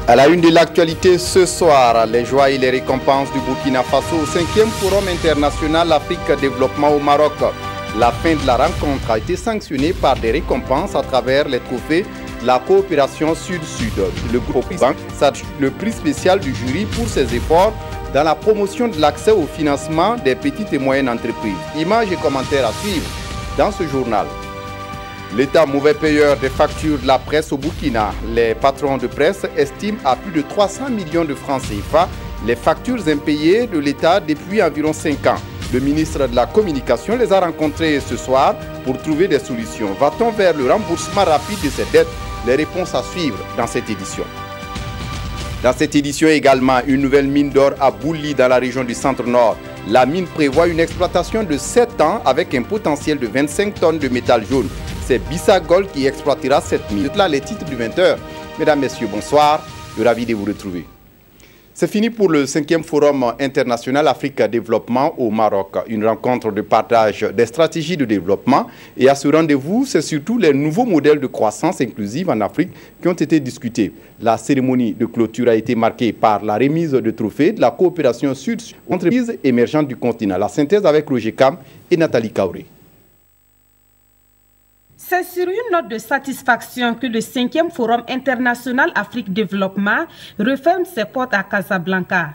À la une de l'actualité ce soir, les joies et les récompenses du Burkina Faso au 5e Forum international Afrique Développement au Maroc. La fin de la rencontre a été sanctionnée par des récompenses à travers les trophées de la coopération Sud-Sud. Le groupe s'adjuge le prix spécial du jury pour ses efforts dans la promotion de l'accès au financement des petites et moyennes entreprises. Images et commentaires à suivre dans ce journal. L'État mauvais payeur des factures de la presse au Burkina. Les patrons de presse estiment à plus de 300 millions de francs CFA les factures impayées de l'État depuis environ 5 ans. Le ministre de la Communication les a rencontrés ce soir pour trouver des solutions. Va-t-on vers le remboursement rapide de ces dettes? Les réponses à suivre dans cette édition. Dans cette édition également, une nouvelle mine d'or à Bouli dans la région du Centre-Nord. La mine prévoit une exploitation de 7 ans avec un potentiel de 25 tonnes de métal jaune. C'est Bissa Gold qui exploitera cette mine. C'est là les titres du 20h. Mesdames, Messieurs, bonsoir. Je suis ravi de vous retrouver. C'est fini pour le 5e Forum international Afrique Développement au Maroc. Une rencontre de partage des stratégies de développement. Et à ce rendez-vous, c'est surtout les nouveaux modèles de croissance inclusive en Afrique qui ont été discutés. La cérémonie de clôture a été marquée par la remise de trophées de la coopération sud-sud entreprises émergentes du continent. La synthèse avec Roger Cam et Nathalie Kauré. C'est sur une note de satisfaction que le 5e Forum international Afrique Développement referme ses portes à Casablanca.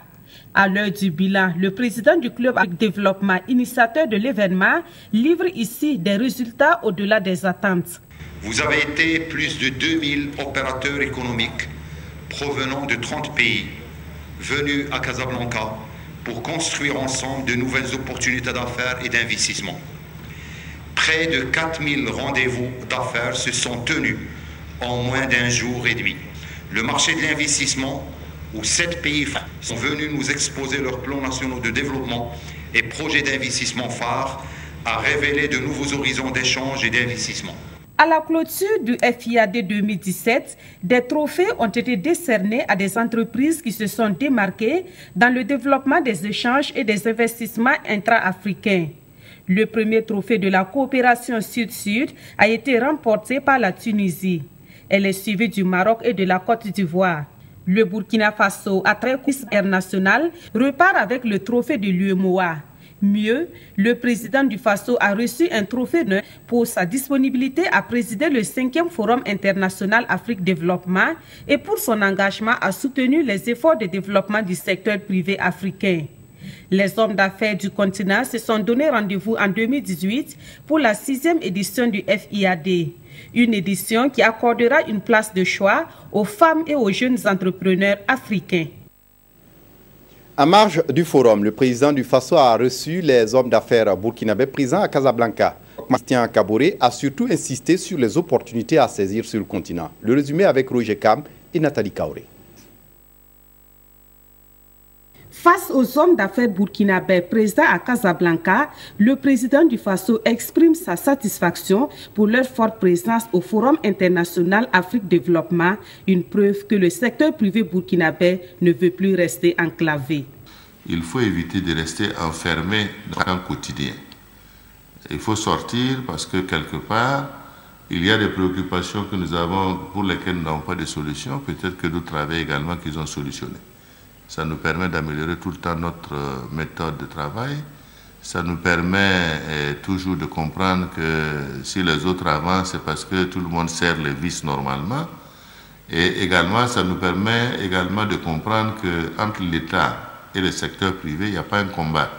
À l'heure du bilan, le président du Club Afrique Développement, initiateur de l'événement, livre ici des résultats au-delà des attentes. Vous avez été plus de 2000 opérateurs économiques provenant de 30 pays venus à Casablanca pour construire ensemble de nouvelles opportunités d'affaires et d'investissement. Près de 4000 rendez-vous d'affaires se sont tenus en moins d'un jour et demi. Le marché de l'investissement, où 7 pays sont venus nous exposer leurs plans nationaux de développement et projets d'investissement phares, a révélé de nouveaux horizons d'échange et d'investissement. À la clôture du FIAD 2017, des trophées ont été décernés à des entreprises qui se sont démarquées dans le développement des échanges et des investissements intra-africains. Le premier trophée de la coopération Sud-Sud a été remporté par la Tunisie. Elle est suivie du Maroc et de la Côte d'Ivoire. Le Burkina Faso, à travers international, repart avec le trophée de l'UEMOA. Mieux, le président du Faso a reçu un trophée pour sa disponibilité à présider le 5e Forum international Afrique Développement et pour son engagement à soutenir les efforts de développement du secteur privé africain. Les hommes d'affaires du continent se sont donné rendez-vous en 2018 pour la 6e édition du FIAD. Une édition qui accordera une place de choix aux femmes et aux jeunes entrepreneurs africains. En marge du forum, le président du Faso a reçu les hommes d'affaires burkinabés présents à Casablanca. Christian Kaboré a surtout insisté sur les opportunités à saisir sur le continent. Le résumé avec Roger Cam et Nathalie Kauré. Face aux hommes d'affaires burkinabés présents à Casablanca, le président du Faso exprime sa satisfaction pour leur forte présence au Forum international Afrique Développement, une preuve que le secteur privé burkinabé ne veut plus rester enclavé. Il faut éviter de rester enfermé dans un quotidien. Il faut sortir parce que quelque part, il y a des préoccupations que nous avons pour lesquelles nous n'avons pas de solution. Peut-être que d'autres avaient également qu'ils ont solutionné. Ça nous permet d'améliorer tout le temps notre méthode de travail. Ça nous permet toujours de comprendre que si les autres avancent, c'est parce que tout le monde serre les vis normalement. Et également, ça nous permet également de comprendre qu'entre l'État et le secteur privé, il n'y a pas un combat.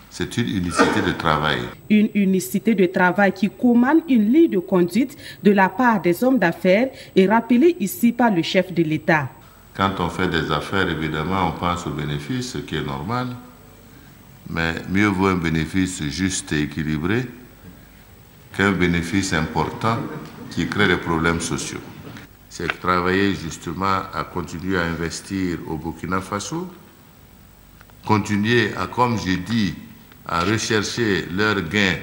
C'est une unicité de travail. Une unicité de travail qui commande une ligne de conduite de la part des hommes d'affaires et rappelée ici par le chef de l'État. Quand on fait des affaires, évidemment, on pense au bénéfice, ce qui est normal. Mais mieux vaut un bénéfice juste et équilibré qu'un bénéfice important qui crée des problèmes sociaux. C'est travailler justement à continuer à investir au Burkina Faso, continuer à, comme je dis, à rechercher leurs gains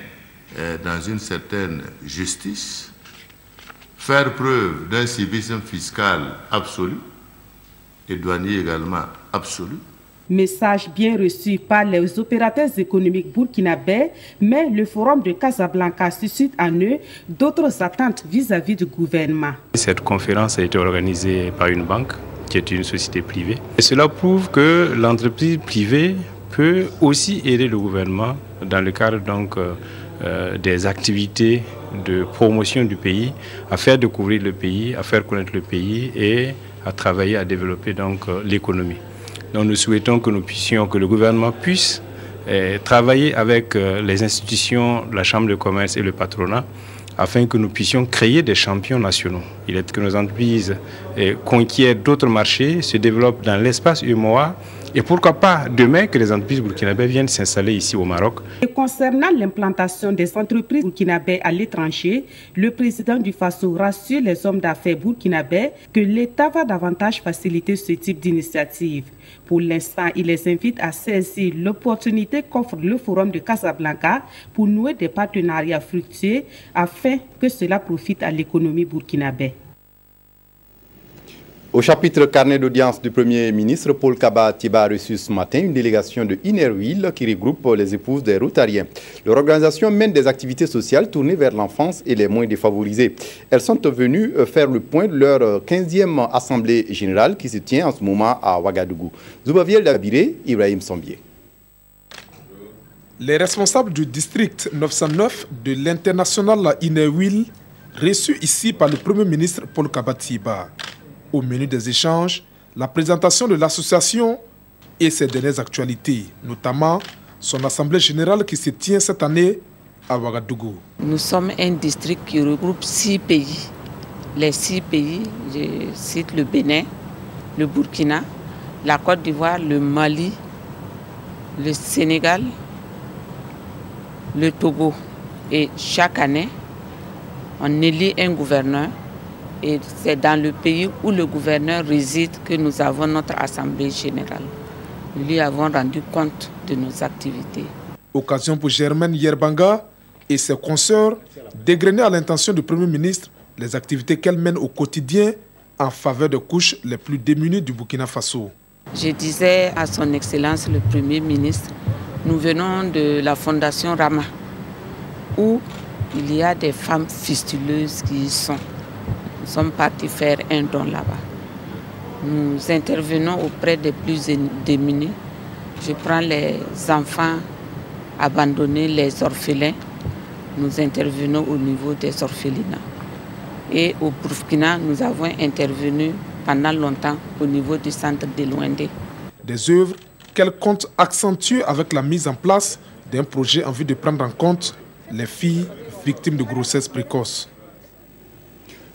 dans une certaine justice, faire preuve d'un civisme fiscal absolu, et douanier également absolu. Message bien reçu par les opérateurs économiques burkinabés, mais le forum de Casablanca suscite en eux d'autres attentes vis-à-vis du gouvernement. Cette conférence a été organisée par une banque qui qui est une société privée. Et cela prouve que l'entreprise privée peut aussi aider le gouvernement dans le cadre donc des activités de promotion du pays, à faire découvrir le pays, à faire connaître le pays et à travailler à développer donc l'économie. Donc nous souhaitons que le gouvernement puisse travailler avec les institutions, la Chambre de commerce et le patronat afin que nous puissions créer des champions nationaux. Il est que nos entreprises conquièrent d'autres marchés, se développent dans l'espace UEMOA et pourquoi pas demain que les entreprises burkinabées viennent s'installer ici au Maroc. Et concernant l'implantation des entreprises burkinabées à l'étranger, le président du Faso rassure les hommes d'affaires burkinabés que l'État va davantage faciliter ce type d'initiative. Pour l'instant, il les invite à saisir l'opportunité qu'offre le Forum de Casablanca pour nouer des partenariats fructueux afin que cela profite à l'économie burkinabé. Au chapitre carnet d'audience du Premier ministre, Paul Kaba Tiba a reçu ce matin une délégation de Innerwil qui regroupe les épouses des Routariens. Leur organisation mène des activités sociales tournées vers l'enfance et les moins défavorisés. Elles sont venues faire le point de leur 15e assemblée générale qui se tient en ce moment à Ouagadougou. Zoubaviel Dabiré, Ibrahim Sombier. Les responsables du district 909 de l'international Innerwil, reçus ici par le Premier ministre Paul Kaba Tiba. Au menu des échanges, la présentation de l'association et ses dernières actualités, notamment son assemblée générale qui se tient cette année à Ouagadougou. Nous sommes un district qui regroupe 6 pays. Les 6 pays, je cite le Bénin, le Burkina, la Côte d'Ivoire, le Mali, le Sénégal, le Togo. Et chaque année, on élit un gouverneur. Et c'est dans le pays où le gouverneur réside que nous avons notre assemblée générale. Nous lui avons rendu compte de nos activités. Occasion pour Germaine Yerbanga et ses consoeurs d'égrener à l'intention du Premier ministre les activités qu'elle mène au quotidien en faveur des couches les plus démunies du Burkina Faso. Je disais à son Excellence le Premier ministre, nous venons de la Fondation Rama, où il y a des femmes fistuleuses qui y sont. Nous sommes partis faire un don là-bas. Nous intervenons auprès des plus démunis. Je prends les enfants abandonnés, les orphelins. Nous intervenons au niveau des orphelinats. Et au Burkina, nous avons intervenu pendant longtemps au niveau du centre de Luandé. Des œuvres qu'elle compte accentuer avec la mise en place d'un projet en vue de prendre en compte les filles victimes de grossesse précoce.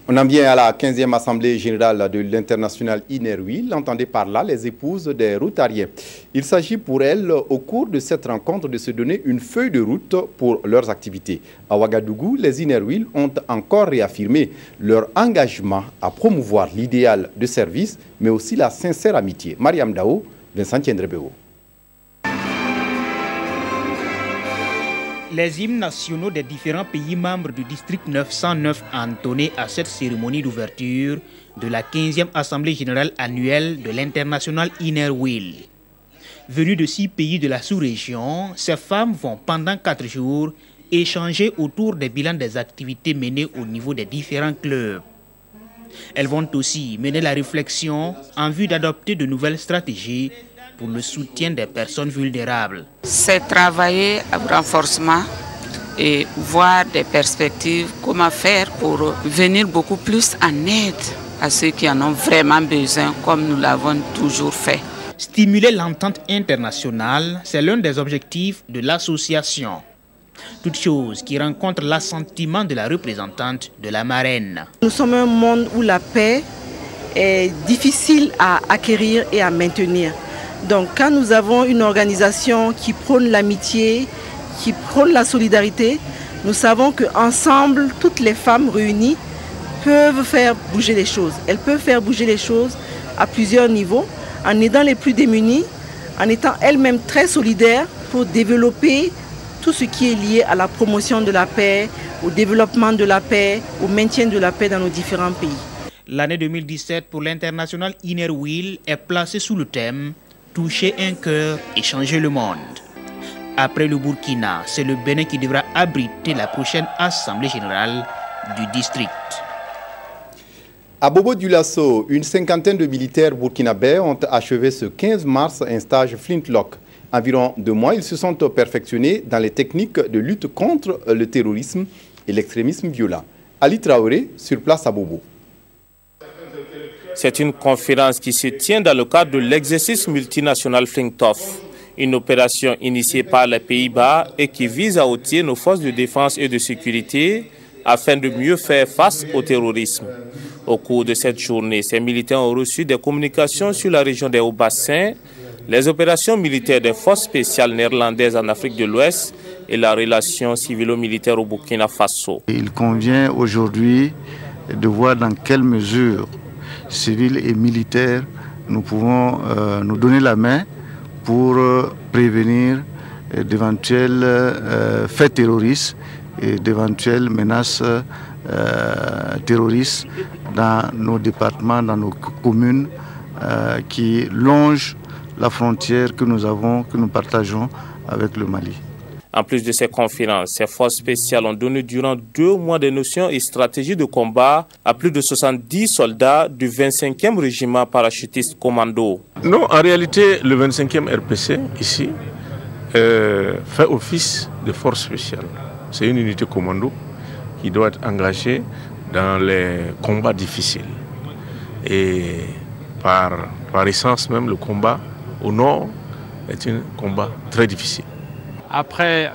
On en vient à la 15e Assemblée générale de l'international Innerwil, entendez par là les épouses des Routariens. Il s'agit pour elles, au cours de cette rencontre, de se donner une feuille de route pour leurs activités. À Ouagadougou, les Innerwil ont encore réaffirmé leur engagement à promouvoir l'idéal de service, mais aussi la sincère amitié. Mariam Dao, Vincent Tiendrebeo. Les hymnes nationaux des différents pays membres du district 909 entonné à cette cérémonie d'ouverture de la 15e Assemblée générale annuelle de l'international Innerwil. Venues de 6 pays de la sous-région, ces femmes vont pendant 4 jours échanger autour des bilans des activités menées au niveau des différents clubs. Elles vont aussi mener la réflexion en vue d'adopter de nouvelles stratégies pour le soutien des personnes vulnérables. C'est travailler à renforcement et voir des perspectives, comment faire pour venir beaucoup plus en aide à ceux qui en ont vraiment besoin, comme nous l'avons toujours fait. Stimuler l'entente internationale, c'est l'un des objectifs de l'association. Toute chose qui rencontre l'assentiment de la représentante de la marraine. Nous sommes un monde où la paix est difficile à acquérir et à maintenir. Donc quand nous avons une organisation qui prône l'amitié, qui prône la solidarité, nous savons qu'ensemble, toutes les femmes réunies peuvent faire bouger les choses. Elles peuvent faire bouger les choses à plusieurs niveaux, en aidant les plus démunis, en étant elles-mêmes très solidaires pour développer tout ce qui est lié à la promotion de la paix, au développement de la paix, au maintien de la paix dans nos différents pays. L'année 2017 pour l'international Innerwil est placée sous le thème « Toucher un cœur et changer le monde ». Après le Burkina, c'est le Bénin qui devra abriter la prochaine Assemblée générale du district. À Bobo-Dioulasso, une cinquantaine de militaires burkinabés ont achevé ce 15 mars un stage Flintlock. Environ 2 mois, ils se sont perfectionnés dans les techniques de lutte contre le terrorisme et l'extrémisme violent. Ali Traoré, sur place à Bobo. C'est une conférence qui se tient dans le cadre de l'exercice multinational Flintlock, une opération initiée par les Pays-Bas et qui vise à outiller nos forces de défense et de sécurité afin de mieux faire face au terrorisme. Au cours de cette journée, ces militaires ont reçu des communications sur la région des Hauts-Bassins, les opérations militaires des forces spéciales néerlandaises en Afrique de l'Ouest et la relation civilo-militaire au Burkina Faso. Il convient aujourd'hui de voir dans quelle mesure, civils et militaires, nous pouvons nous donner la main pour prévenir d'éventuels faits terroristes et d'éventuelles menaces terroristes dans nos départements, dans nos communes qui longent la frontière que nous partageons avec le Mali. En plus de ces conférences, ces forces spéciales ont donné durant 2 mois des notions et stratégies de combat à plus de 70 soldats du 25e régiment parachutiste commando. Non, en réalité, le 25e RPC, ici, fait office de force spéciale. C'est une unité commando qui doit être engagée dans les combats difficiles. Et par essence même, le combat au nord est un combat très difficile. Après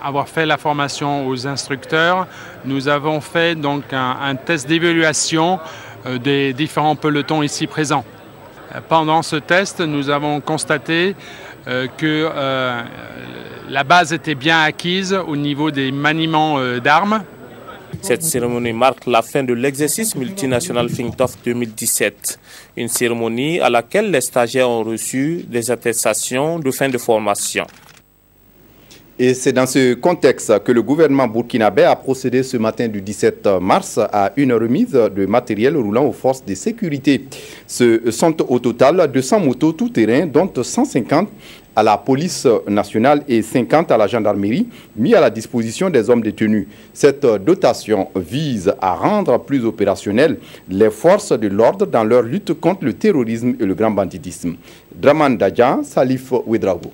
avoir fait la formation aux instructeurs, nous avons fait donc un test d'évaluation des différents pelotons ici présents. Pendant ce test, nous avons constaté que la base était bien acquise au niveau des maniements d'armes. Cette cérémonie marque la fin de l'exercice multinational Flintlock 2017, une cérémonie à laquelle les stagiaires ont reçu des attestations de fin de formation. Et c'est dans ce contexte que le gouvernement burkinabé a procédé ce matin du 17 mars à une remise de matériel roulant aux forces de sécurité. Ce sont au total 200 motos tout-terrain, dont 150 à la police nationale et 50 à la gendarmerie, mis à la disposition des hommes détenus. Cette dotation vise à rendre plus opérationnelles les forces de l'ordre dans leur lutte contre le terrorisme et le grand banditisme. Draman Dadjan, Salif Ouedraogo.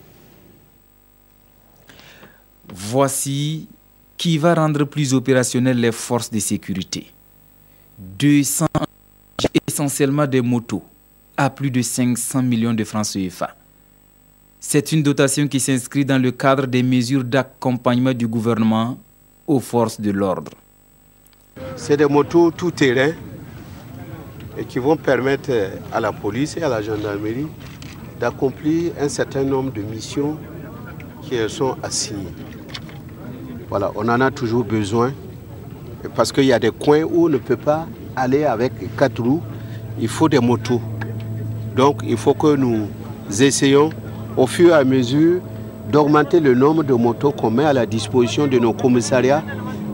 Voici qui va rendre plus opérationnelles les forces de sécurité. 200 essentiellement des motos à plus de 500 millions de francs CFA. C'est une dotation qui s'inscrit dans le cadre des mesures d'accompagnement du gouvernement aux forces de l'ordre. C'est des motos tout-terrain et qui vont permettre à la police et à la gendarmerie d'accomplir un certain nombre de missions qui sont assignées. Voilà, on en a toujours besoin parce qu'il y a des coins où on ne peut pas aller avec 4 roues, il faut des motos. Donc il faut que nous essayons au fur et à mesure d'augmenter le nombre de motos qu'on met à la disposition de nos commissariats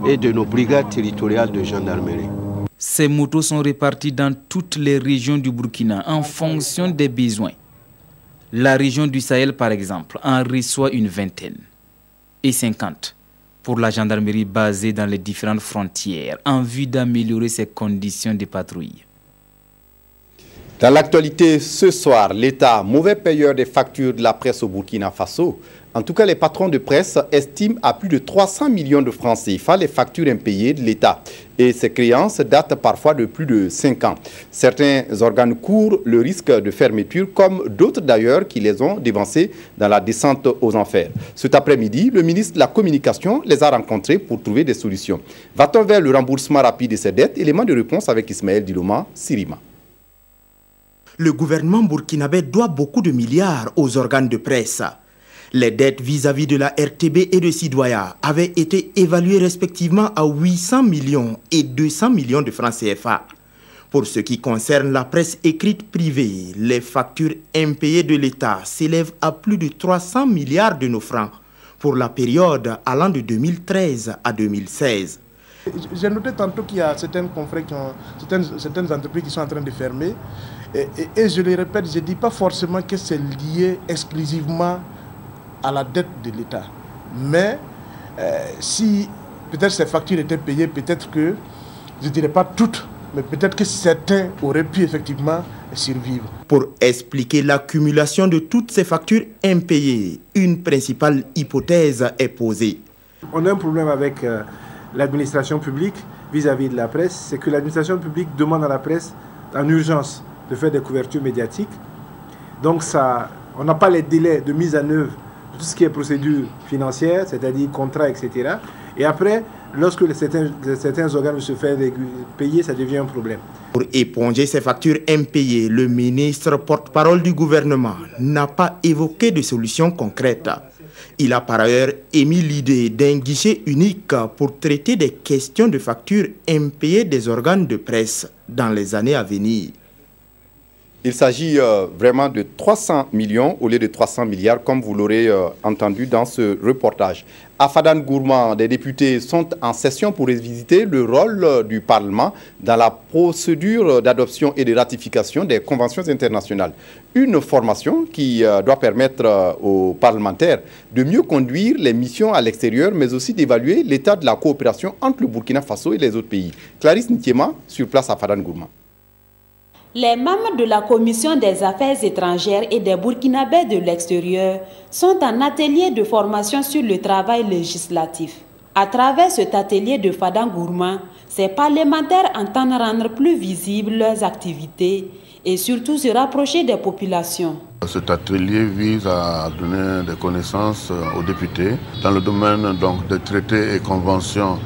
et de nos brigades territoriales de gendarmerie. Ces motos sont réparties dans toutes les régions du Burkina en fonction des besoins. La région du Sahel, par exemple, en reçoit une vingtaine et 50 pour la gendarmerie basée dans les différentes frontières en vue d'améliorer ses conditions de patrouille. Dans l'actualité ce soir, l'État, mauvais payeur des factures de la presse au Burkina Faso. En tout cas, les patrons de presse estiment à plus de 300 millions de francs CFA les factures impayées de l'État. Et ces créances datent parfois de plus de 5 ans. Certains organes courent le risque de fermeture, comme d'autres d'ailleurs qui les ont dévancés dans la descente aux enfers. Cet après-midi, le ministre de la Communication les a rencontrés pour trouver des solutions. Va-t-on vers le remboursement rapide de ces dettes? Élément de réponse avec Ismaël Diloma, Sirima. Le gouvernement burkinabé doit beaucoup de milliards aux organes de presse. Les dettes vis-à-vis de la RTB et de Sidoya avaient été évaluées respectivement à 800 millions et 200 millions de francs CFA. Pour ce qui concerne la presse écrite privée, les factures impayées de l'État s'élèvent à plus de 300 milliards de nos francs pour la période allant de 2013 à 2016. J'ai noté tantôt qu'il y a certaines confrères certaines entreprises qui sont en train de fermer. Et je le répète, je ne dis pas forcément que c'est lié exclusivement à la dette de l'État. Mais si peut-être ces factures étaient payées, peut-être que, je ne dirais pas toutes, mais peut-être que certains auraient pu effectivement survivre. Pour expliquer l'accumulation de toutes ces factures impayées, une principale hypothèse est posée. On a un problème avec l'administration publique vis-à-vis de la presse, c'est que l'administration publique demande à la presse en urgence de faire des couvertures médiatiques. Donc on n'a pas les délais de mise en œuvre de tout ce qui est procédure financière, c'est-à-dire contrat, etc. Et après, lorsque certains organes se font payer, ça devient un problème. Pour éponger ces factures impayées, le ministre porte-parole du gouvernement n'a pas évoqué de solution concrète. Il a par ailleurs émis l'idée d'un guichet unique pour traiter des questions de factures impayées des organes de presse dans les années à venir. Il s'agit vraiment de 300 millions au lieu de 300 milliards, comme vous l'aurez entendu dans ce reportage. À Fadane-Gourma, des députés sont en session pour revisiter le rôle du Parlement dans la procédure d'adoption et de ratification des conventions internationales. Une formation qui doit permettre aux parlementaires de mieux conduire les missions à l'extérieur, mais aussi d'évaluer l'état de la coopération entre le Burkina Faso et les autres pays. Clarisse Ntiema, sur place à Fadane-Gourma. Les membres de la Commission des Affaires étrangères et des Burkinabés de l'extérieur sont en atelier de formation sur le travail législatif. À travers cet atelier de Fadane-Gourma, ces parlementaires entendent rendre plus visibles leurs activités et surtout se rapprocher des populations. Cet atelier vise à donner des connaissances aux députés dans le domaine donc, des traités et conventions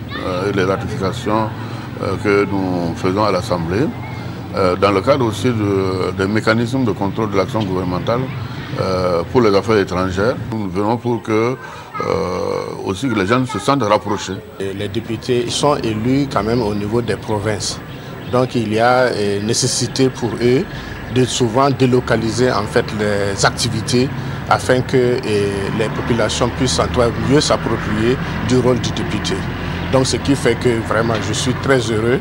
et les ratifications que nous faisons à l'Assemblée. Dans le cadre aussi des mécanismes de contrôle de l'action gouvernementale pour les affaires étrangères, nous venons pour que aussi que les gens se sentent rapprochés. Les députés sont élus quand même au niveau des provinces. Donc il y a nécessité pour eux de souvent délocaliser en fait les activités afin que les populations puissent mieux s'approprier du rôle du député. Donc ce qui fait que vraiment je suis très heureux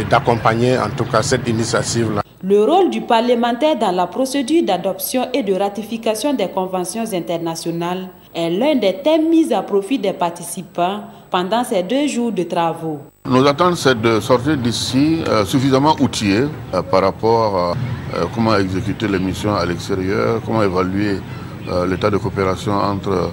d'accompagner en tout cas cette initiative-là. Le rôle du parlementaire dans la procédure d'adoption et de ratification des conventions internationales est l'un des thèmes mis à profit des participants pendant ces 2 jours de travaux. Nos attentes, c'est de sortir d'ici suffisamment outillés par rapport à comment exécuter les missions à l'extérieur, comment évaluer l'état de coopération entre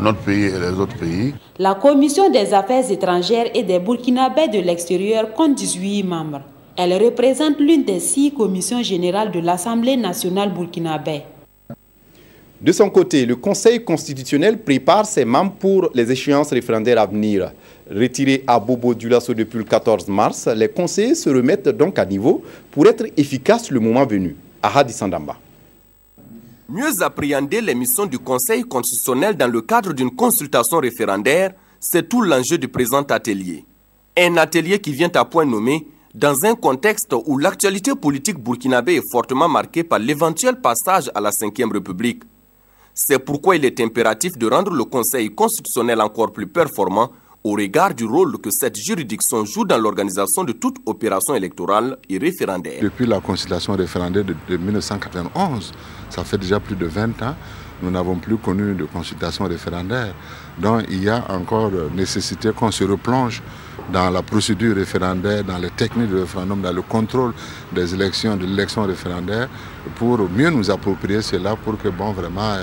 notre pays et les autres pays. La Commission des Affaires étrangères et des Burkinabés de l'extérieur compte 18 membres. Elle représente l'une des 6 commissions générales de l'Assemblée nationale burkinabé. De son côté, le Conseil constitutionnel prépare ses membres pour les échéances référendaires à venir. Retirés à Bobo Dioulasso depuis le 14 mars, les conseillers se remettent donc à niveau pour être efficaces le moment venu. Ahadi Sandamba. Mieux appréhender les missions du Conseil constitutionnel dans le cadre d'une consultation référendaire, c'est tout l'enjeu du présent atelier. Un atelier qui vient à point nommé dans un contexte où l'actualité politique burkinabé est fortement marquée par l'éventuel passage à la Ve République. C'est pourquoi il est impératif de rendre le Conseil constitutionnel encore plus performant au regard du rôle que cette juridiction joue dans l'organisation de toute opération électorale et référendaire. Depuis la consultation référendaire de 1991, ça fait déjà plus de 20 ans, nous n'avons plus connu de consultation référendaire. Donc il y a encore nécessité qu'on se replonge dans la procédure référendaire, dans les techniques de référendum, dans le contrôle des élections, de l'élection référendaire, pour mieux nous approprier cela, pour que, bon, vraiment,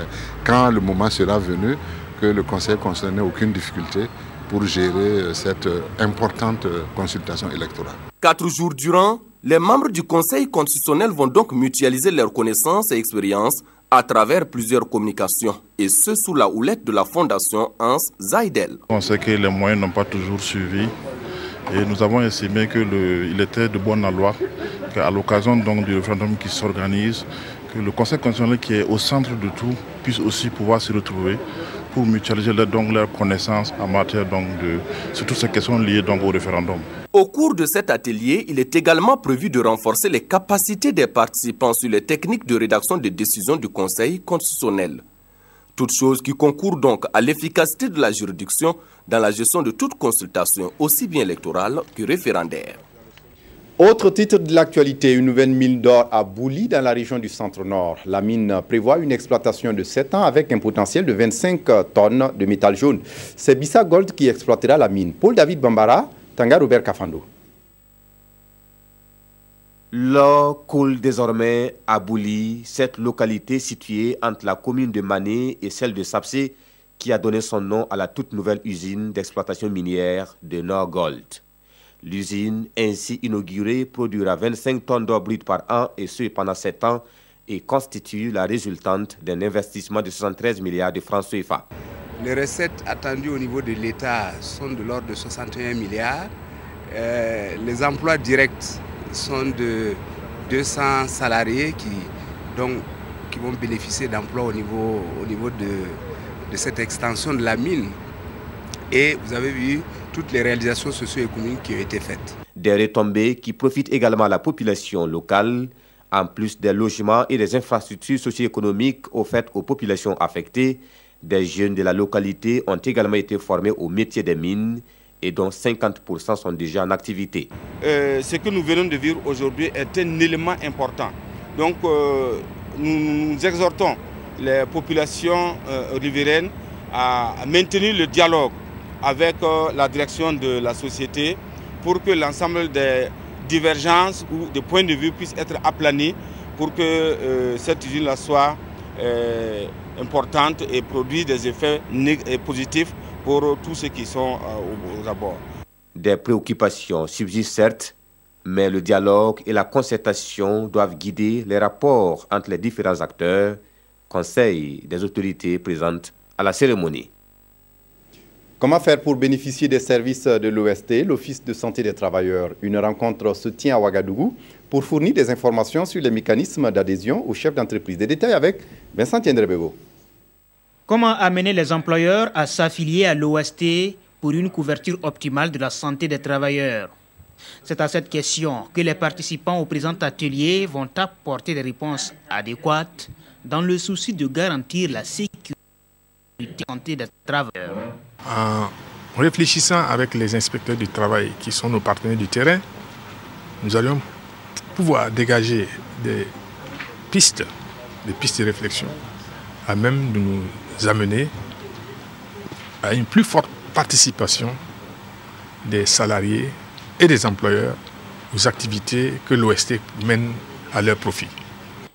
quand le moment sera venu, que le Conseil constitutionnel n'ait aucune difficulté pour gérer cette importante consultation électorale. 4 jours durant, les membres du Conseil constitutionnel vont donc mutualiser leurs connaissances et expériences à travers plusieurs communications, et ce sous la houlette de la Fondation Hans Zaidel. On sait que les moyens n'ont pas toujours suivi et nous avons estimé qu'il était de bonne loi qu'à l'occasion du référendum qui s'organise, que le Conseil constitutionnel qui est au centre de tout puisse aussi pouvoir se retrouver pour mutualiser leurs connaissances en matière sur toutes ces questions liées au référendum. Au cours de cet atelier, il est également prévu de renforcer les capacités des participants sur les techniques de rédaction des décisions du Conseil constitutionnel. Toutes choses qui concourent donc à l'efficacité de la juridiction dans la gestion de toute consultation, aussi bien électorale que référendaire. Autre titre de l'actualité, une nouvelle mine d'or à Bouli dans la région du centre-nord. La mine prévoit une exploitation de 7 ans avec un potentiel de 25 tonnes de métal jaune. C'est Bissa Gold qui exploitera la mine. Paul David Bambara, Tanga Robert Kafando. L'eau coule désormais à Bouli, cette localité située entre la commune de Mané et celle de Sapsé, qui a donné son nom à la toute nouvelle usine d'exploitation minière de Nord-Gold. L'usine, ainsi inaugurée, produira 25 tonnes d'eau brute par an, et ce pendant 7 ans, et constitue la résultante d'un investissement de 73 milliards de francs CFA. Les recettes attendues au niveau de l'État sont de l'ordre de 61 milliards. Les emplois directs sont de 200 salariés qui vont bénéficier d'emplois au niveau de cette extension de la mine. Et vous avez vu toutes les réalisations socio-économiques qui ont été faites. Des retombées qui profitent également à la population locale, en plus des logements et des infrastructures socio-économiques offertes aux populations affectées. Des jeunes de la localité ont également été formés au métier des mines et dont 50% sont déjà en activité. Ce que nous venons de vivre aujourd'hui est un élément important. Donc nous exhortons les populations riveraines à maintenir le dialogue avec la direction de la société pour que l'ensemble des divergences ou des points de vue puissent être aplanis pour que cette usine-là soit importante et produise des effets positifs pour tous ceux qui sont aux abords. Des préoccupations subsistent certes, mais le dialogue et la concertation doivent guider les rapports entre les différents acteurs, conseils des autorités présentes à la cérémonie. Comment faire pour bénéficier des services de l'OST, l'Office de santé des travailleurs? Une rencontre se tient à Ouagadougou pour fournir des informations sur les mécanismes d'adhésion aux chefs d'entreprise. Des détails avec Vincent Tiendrebego. Comment amener les employeurs à s'affilier à l'OST pour une couverture optimale de la santé des travailleurs? C'est à cette question que les participants au présent atelier vont apporter des réponses adéquates dans le souci de garantir la sécurité et la santé des travailleurs. En réfléchissant avec les inspecteurs du travail qui sont nos partenaires du terrain, nous allons pouvoir dégager des pistes de réflexion à même de nous amener à une plus forte participation des salariés et des employeurs aux activités que l'OST mène à leur profit.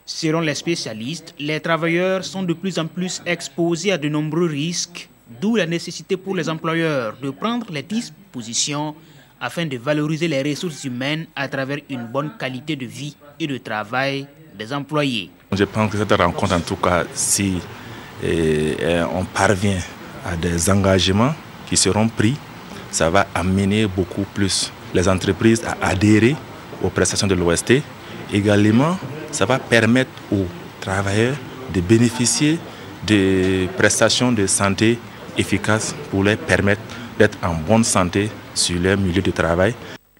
Selon les spécialistes, les travailleurs sont de plus en plus exposés à de nombreux risques, d'où la nécessité pour les employeurs de prendre les dispositions afin de valoriser les ressources humaines à travers une bonne qualité de vie et de travail des employés. Je pense que cette rencontre, en tout cas, si on parvient à des engagements qui seront pris, ça va amener beaucoup plus les entreprises à adhérer aux prestations de l'OST. Également, ça va permettre aux travailleurs de bénéficier de prestations de santé efficaces pour leur permettre d'être en bonne santé sur leur milieu de travail.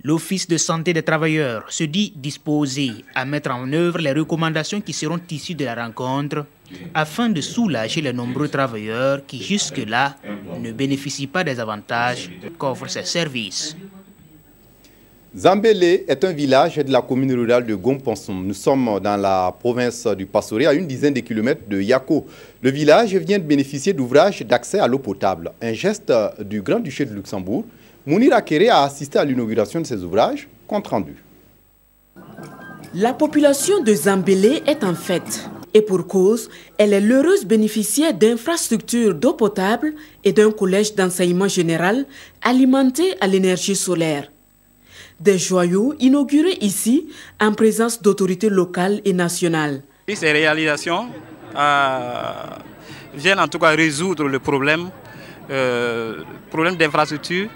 L'Office de santé des travailleurs se dit disposé à mettre en œuvre les recommandations qui seront issues de la rencontre afin de soulager les nombreux travailleurs qui jusque-là ne bénéficient pas des avantages qu'offrent ces services. Zambélé est un village de la commune rurale de Gomponsom. Nous sommes dans la province du Passoré, à une dizaine de kilomètres de Yako. Le village vient de bénéficier d'ouvrages d'accès à l'eau potable. Un geste du Grand-Duché de Luxembourg. Mounir Akere a assisté à l'inauguration de ces ouvrages. Compte rendu. La population de Zambélé est en fête. Et pour cause, elle est l'heureuse bénéficiaire d'infrastructures d'eau potable et d'un collège d'enseignement général alimenté à l'énergie solaire. Des joyaux inaugurés ici en présence d'autorités locales et nationales. Ces réalisations viennent en tout cas résoudre le problème d'infrastructure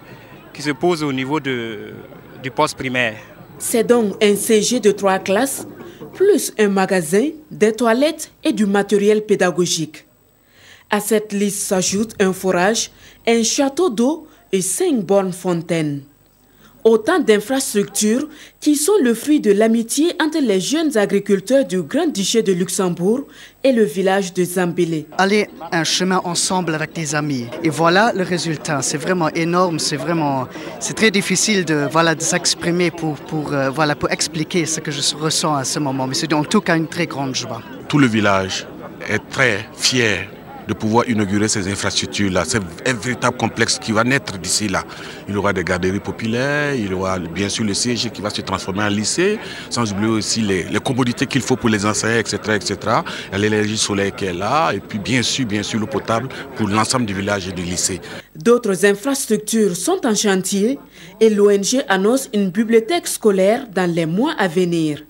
qui se pose au niveau du poste primaire. C'est donc un CG de 3 classes, plus un magasin, des toilettes et du matériel pédagogique. À cette liste s'ajoute un forage, un château d'eau et 5 bornes fontaines. Autant d'infrastructures qui sont le fruit de l'amitié entre les jeunes agriculteurs du Grand-Duché de Luxembourg et le village de Zambélé. Aller un chemin ensemble avec des amis. Et voilà le résultat. C'est vraiment énorme. C'est très difficile de s'exprimer pour expliquer ce que je ressens à ce moment. Mais c'est en tout cas une très grande joie. Tout le village est très fier de pouvoir inaugurer ces infrastructures-là. C'est un véritable complexe qui va naître d'ici là. Il y aura des garderies populaires, il y aura bien sûr le siège qui va se transformer en lycée, sans oublier aussi les commodités qu'il faut pour les enseignants, etc. etc. Il y a l'énergie solaire qui est là, et puis bien sûr l'eau potable pour l'ensemble du village et du lycée. D'autres infrastructures sont en chantier et l'ONG annonce une bibliothèque scolaire dans les mois à venir.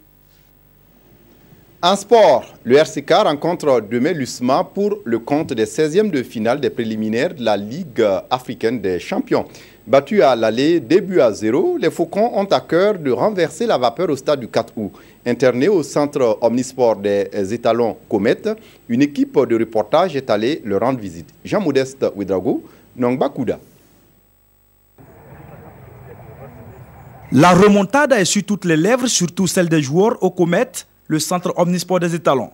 En sport, le RCK rencontre demain l'USMA pour le compte des 16e de finale des préliminaires de la Ligue africaine des champions. Battus à l'aller, début à 0, les Faucons ont à cœur de renverser la vapeur au stade du 4 août. Interné au centre omnisport des étalons Comet, une équipe de reportage est allée leur rendre visite. Jean-Modeste Ouedraogo, Nongba Kouda. La remontada est sur toutes les lèvres, surtout celle des joueurs au Comet, le centre omnisport des étalons.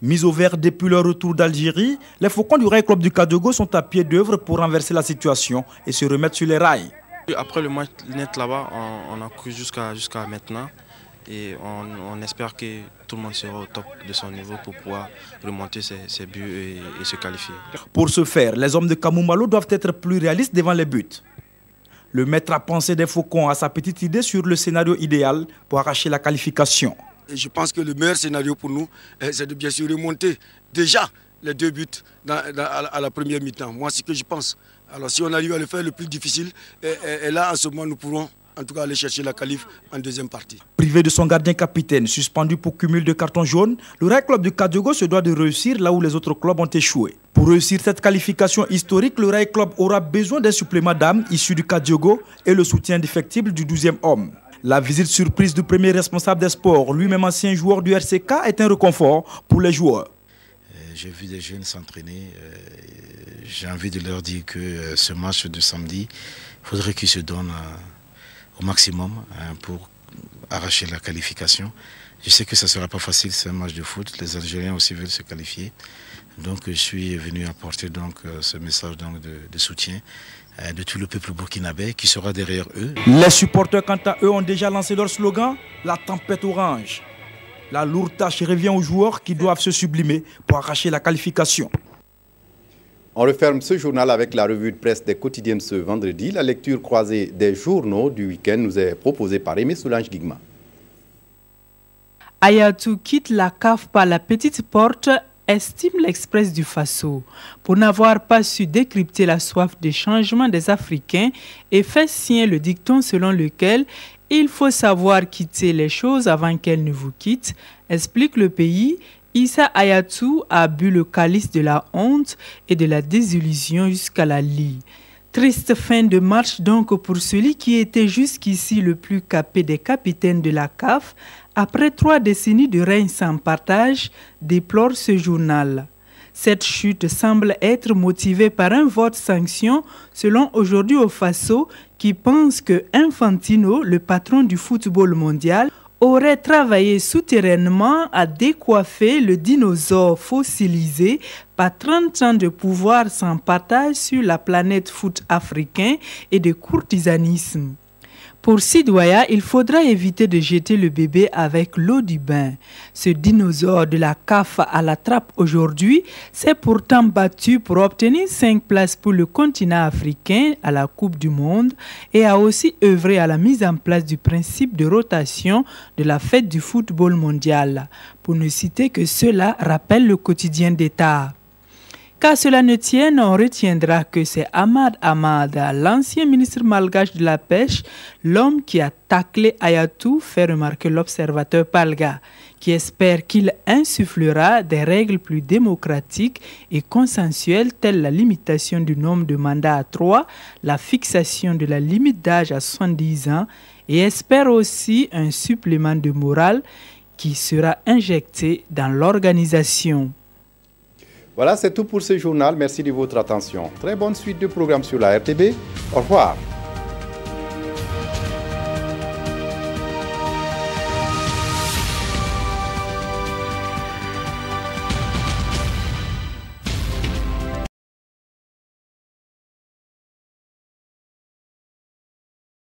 Mis au vert depuis leur retour d'Algérie, les Faucons du Rail Club du Kadiogo sont à pied d'œuvre pour renverser la situation et se remettre sur les rails. Après le match net là-bas, on a cru jusqu'à maintenant et on espère que tout le monde sera au top de son niveau pour pouvoir remonter ses buts et se qualifier. Pour ce faire, les hommes de Kamoumalo doivent être plus réalistes devant les buts. Le maître à penser des Faucons a sa petite idée sur le scénario idéal pour arracher la qualification. Et je pense que le meilleur scénario pour nous, c'est de bien sûr remonter déjà les 2 buts à la première mi-temps. Moi, c'est ce que je pense. Alors si on arrive à le faire le plus difficile, et là, en ce moment, nous pourrons en tout cas aller chercher la qualif en deuxième partie. Privé de son gardien capitaine, suspendu pour cumul de cartons jaunes, le Rail Club du Kadiogo se doit de réussir là où les autres clubs ont échoué. Pour réussir cette qualification historique, le Rail Club aura besoin d'un supplément d'âme issu du Kadiogo et le soutien indéfectible du 12e homme. La visite surprise du premier responsable des sports, lui-même ancien joueur du RCK, est un réconfort pour les joueurs. J'ai vu des jeunes s'entraîner. J'ai envie de leur dire que ce match de samedi, il faudrait qu'ils se donnent au maximum pour arracher la qualification. Je sais que ça ne sera pas facile, c'est un match de foot. Les Algériens aussi veulent se qualifier. Donc je suis venu apporter ce message de soutien de tout le peuple burkinabé qui sera derrière eux. Les supporters, quant à eux, ont déjà lancé leur slogan « La tempête orange ». La lourde tâche revient aux joueurs qui doivent se sublimer pour arracher la qualification. On referme ce journal avec la revue de presse des quotidiens ce vendredi. La lecture croisée des journaux du week-end nous est proposée par Aimé Soulange Guigma. Ayatou quitte la CAF par la petite porte, estime l'Express du Faso, pour n'avoir pas su décrypter la soif de changement des Africains et fait signer le dicton selon lequel il faut savoir quitter les choses avant qu'elles ne vous quittent, explique Le Pays. Issa Ayatou a bu le calice de la honte et de la désillusion jusqu'à la lie. Triste fin de match donc pour celui qui était jusqu'ici le plus capé des capitaines de la CAF, après 3 décennies de règne sans partage, déplore ce journal. Cette chute semble être motivée par un vote sanction, selon Aujourd'hui au Faso, qui pense que Infantino, le patron du football mondial, aurait travaillé souterrainement à décoiffer le dinosaure fossilisé par 30 ans de pouvoir sans partage sur la planète foot africain et de courtisanisme. Pour Sidouaya, il faudra éviter de jeter le bébé avec l'eau du bain. Ce dinosaure de la CAF à la trappe aujourd'hui s'est pourtant battu pour obtenir 5 places pour le continent africain à la Coupe du Monde et a aussi œuvré à la mise en place du principe de rotation de la fête du football mondial. Pour ne citer que cela, rappelle le quotidien d'État. Qu'à cela ne tienne, on retiendra que c'est Ahmad Ahmad, l'ancien ministre malgache de la pêche, l'homme qui a taclé Ayatou, fait remarquer l'observateur Palga, qui espère qu'il insufflera des règles plus démocratiques et consensuelles telles la limitation du nombre de mandats à 3, la fixation de la limite d'âge à 70 ans et espère aussi un supplément de morale qui sera injecté dans l'organisation. Voilà, c'est tout pour ce journal. Merci de votre attention. Très bonne suite de programmes sur la RTB. Au revoir.